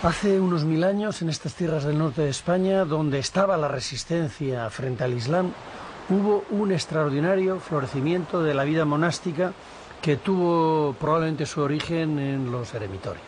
Hace unos 1000 años, en estas tierras del norte de España, donde estaba la resistencia frente al Islam, hubo un extraordinario florecimiento de la vida monástica que tuvo probablemente su origen en los eremitorios.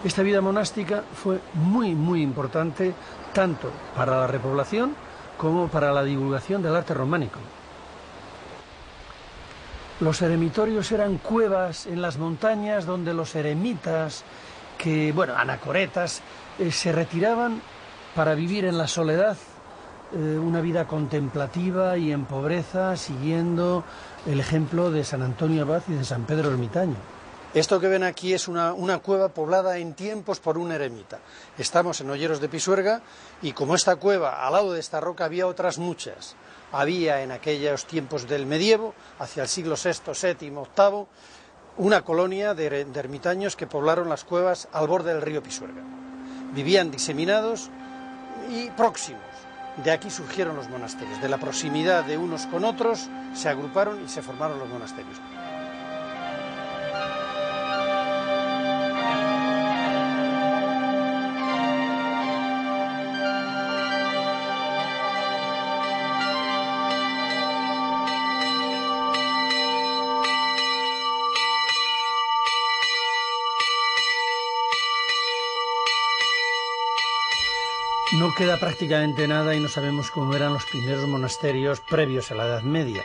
Esta vida monástica fue muy importante tanto para la repoblación como para la divulgación del arte románico. Los eremitorios eran cuevas en las montañas donde los eremitas, anacoretas, se retiraban para vivir en la soledad, una vida contemplativa y en pobreza, siguiendo el ejemplo de San Antonio Abad y de San Pedro Ermitaño. Esto que ven aquí es una cueva poblada en tiempos por un eremita. Estamos en Olleros de Pisuerga y como esta cueva, al lado de esta roca, había otras muchas. Había en aquellos tiempos del medievo, hacia el siglo VI, VII, VIII, una colonia de ermitaños que poblaron las cuevas al borde del río Pisuerga. Vivían diseminados y próximos. De aquí surgieron los monasterios. De la proximidad de unos con otros se agruparon y se formaron los monasterios. No queda prácticamente nada y no sabemos cómo eran los primeros monasterios previos a la Edad Media.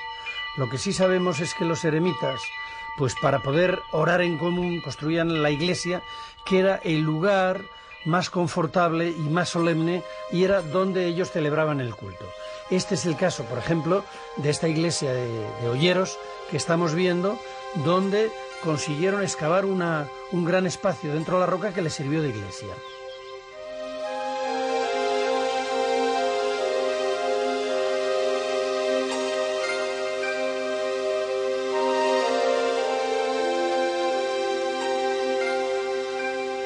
Lo que sí sabemos es que los eremitas, pues para poder orar en común, construían la iglesia, que era el lugar más confortable y más solemne, y era donde ellos celebraban el culto. Este es el caso, por ejemplo, de esta iglesia de Olleros que estamos viendo, donde consiguieron excavar un gran espacio dentro de la roca que les sirvió de iglesia.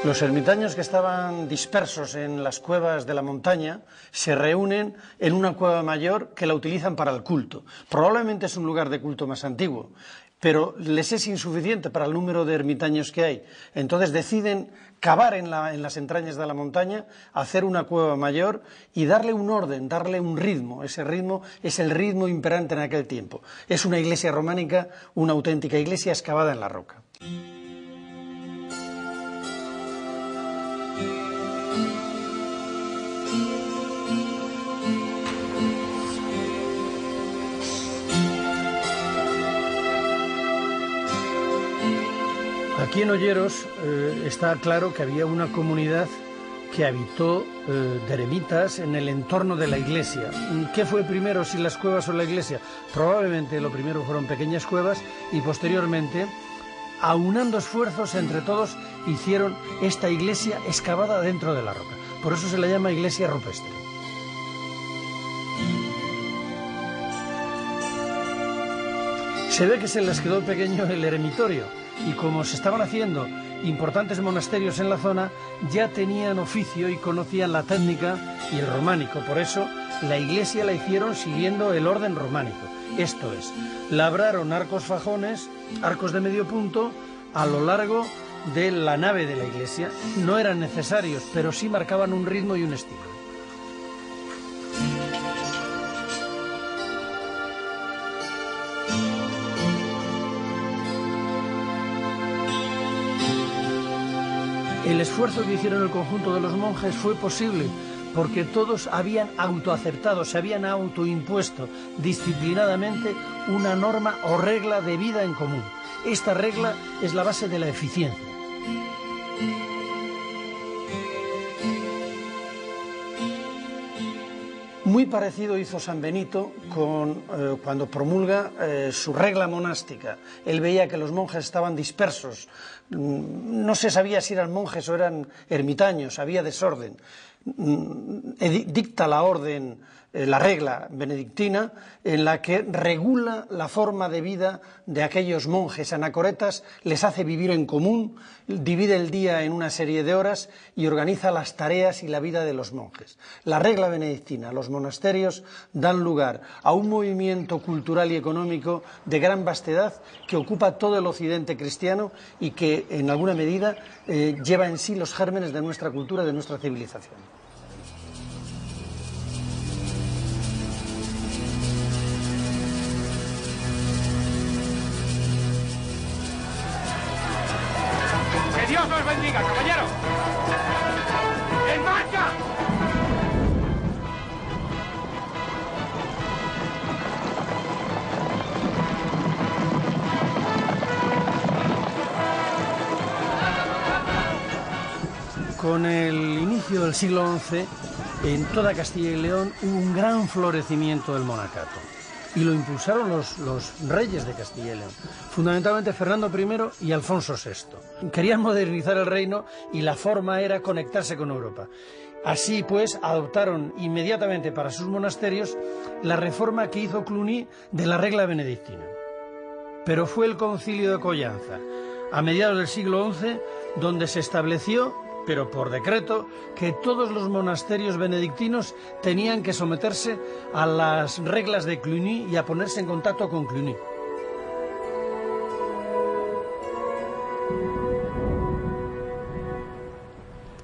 Los ermitaños que estaban dispersos en las cuevas de la montaña se reúnen en una cueva mayor que la utilizan para el culto. Probablemente es un lugar de culto más antiguo, pero les es insuficiente para el número de ermitaños que hay. Entonces deciden cavar en las entrañas de la montaña, hacer una cueva mayor y darle un orden, darle un ritmo. Ese ritmo es el ritmo imperante en aquel tiempo. Es una iglesia románica, una auténtica iglesia excavada en la roca. Aquí en Olleros está claro que había una comunidad que habitó de eremitas en el entorno de la iglesia. ¿Qué fue primero, si las cuevas o la iglesia? Probablemente lo primero fueron pequeñas cuevas y posteriormente, aunando esfuerzos entre todos, hicieron esta iglesia excavada dentro de la roca. Por eso se la llama iglesia rupestre. Se ve que se les quedó pequeño el eremitorio y como se estaban haciendo importantes monasterios en la zona, ya tenían oficio y conocían la técnica y el románico. Por eso la iglesia la hicieron siguiendo el orden románico. Esto es, labraron arcos fajones, arcos de medio punto, a lo largo de la nave de la iglesia. No eran necesarios, pero sí marcaban un ritmo y un estilo. El esfuerzo que hicieron el conjunto de los monjes fue posible porque todos habían autoaceptado, se habían autoimpuesto disciplinadamente una norma o regla de vida en común. Esta regla es la base de la eficiencia. Muy parecido hizo San Benito cuando promulga su regla monástica. Él veía que los monjes estaban dispersos, no se sabía si eran monjes o eran ermitaños, había desorden. Dicta la orden, la regla benedictina, en la que regula la forma de vida de aquellos monjes anacoretas, les hace vivir en común, divide el día en una serie de horas y organiza las tareas y la vida de los monjes. La regla benedictina, los monasterios dan lugar a un movimiento cultural y económico de gran vastedad que ocupa todo el occidente cristiano y que en alguna medida lleva en sí los gérmenes de nuestra cultura, de nuestra civilización. ¡Que Dios los bendiga, caballero! ¡En marcha! Con el inicio del siglo XI, en toda Castilla y León hubo un gran florecimiento del monacato. Y lo impulsaron los reyes de Castilla y León, fundamentalmente Fernando I y Alfonso VI. Querían modernizar el reino y la forma era conectarse con Europa. Así pues, adoptaron inmediatamente para sus monasterios la reforma que hizo Cluny de la regla benedictina. Pero fue el Concilio de Collanza, a mediados del siglo XI, donde se estableció, pero por decreto, que todos los monasterios benedictinos tenían que someterse a las reglas de Cluny y a ponerse en contacto con Cluny.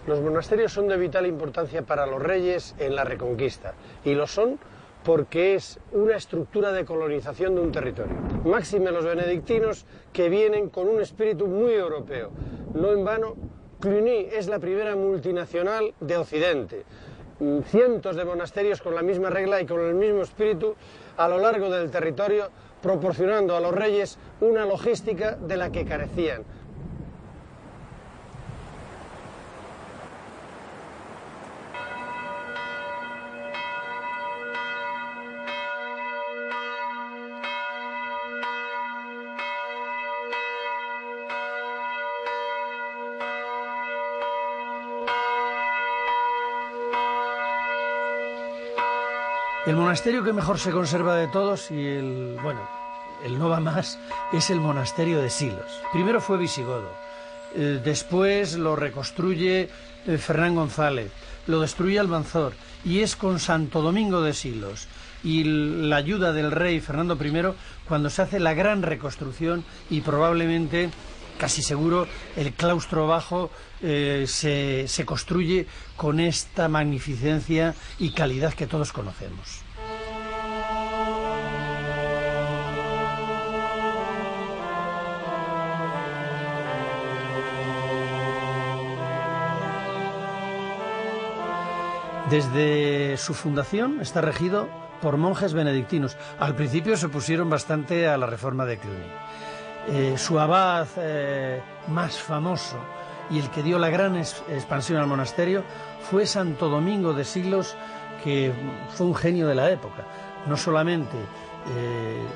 Los monasterios son de vital importancia para los reyes en la Reconquista, y lo son porque es una estructura de colonización de un territorio. Máxime los benedictinos, que vienen con un espíritu muy europeo. No en vano, Cluny es la primera multinacional de Occidente. Cientos de monasterios con la misma regla y con el mismo espíritu a lo largo del territorio, proporcionando a los reyes una logística de la que carecían. El monasterio que mejor se conserva de todos y el no va más, es el monasterio de Silos. Primero fue visigodo, después lo reconstruye Fernán González, lo destruye Almanzor y es con Santo Domingo de Silos y la ayuda del rey Fernando I cuando se hace la gran reconstrucción y probablemente, casi seguro, el claustro bajo se construye con esta magnificencia y calidad que todos conocemos. Desde su fundación está regido por monjes benedictinos. Al principio se opusieron bastante a la reforma de Cluny. Su abad más famoso y el que dio la gran expansión al monasterio fue Santo Domingo de Silos, que fue un genio de la época. No solamente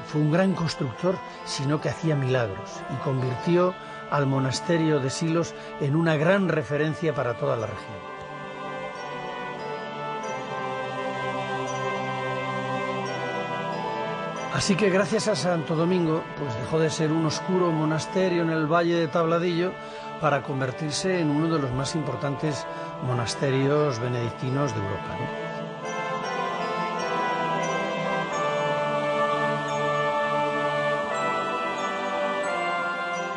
fue un gran constructor, sino que hacía milagros y convirtió al monasterio de Silos en una gran referencia para toda la región. Así que gracias a Santo Domingo, pues dejó de ser un oscuro monasterio en el Valle de Tabladillo para convertirse en uno de los más importantes monasterios benedictinos de Europa, ¿no?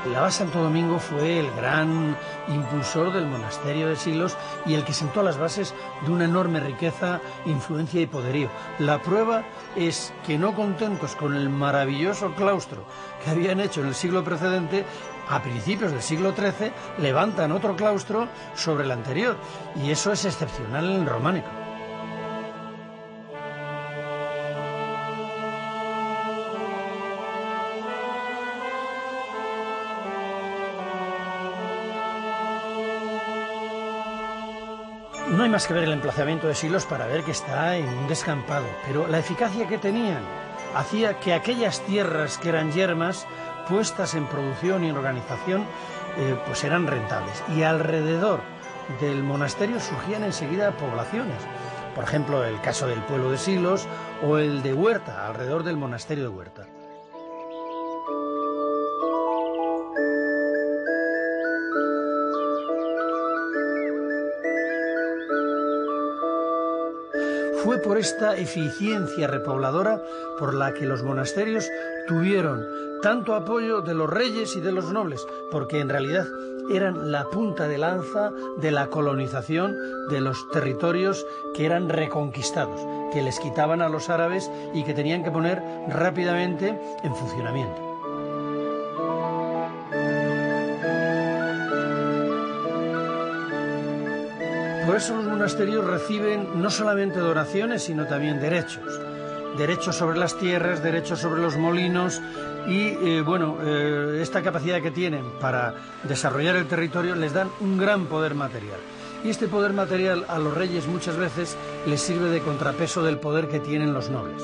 El abad Santo Domingo fue el gran impulsor del monasterio de Silos y el que sentó las bases de una enorme riqueza, influencia y poderío. La prueba es que, no contentos con el maravilloso claustro que habían hecho en el siglo precedente, a principios del siglo XIII levantan otro claustro sobre el anterior, y eso es excepcional en el románico. No hay más que ver el emplazamiento de Silos para ver que está en un descampado, pero la eficacia que tenían hacía que aquellas tierras que eran yermas, puestas en producción y en organización, pues eran rentables. Y alrededor del monasterio surgían enseguida poblaciones. Por ejemplo, el caso del pueblo de Silos o el de Huerta, alrededor del monasterio de Huerta. fue por esta eficiencia repobladora por la que los monasterios tuvieron tanto apoyo de los reyes y de los nobles, porque en realidad eran la punta de lanza de la colonización de los territorios que eran reconquistados, que les quitaban a los árabes y que tenían que poner rápidamente en funcionamiento. Por eso los monasterios reciben no solamente donaciones, sino también derechos. Derechos sobre las tierras, derechos sobre los molinos y, esta capacidad que tienen para desarrollar el territorio les dan un gran poder material. Y este poder material a los reyes muchas veces les sirve de contrapeso del poder que tienen los nobles.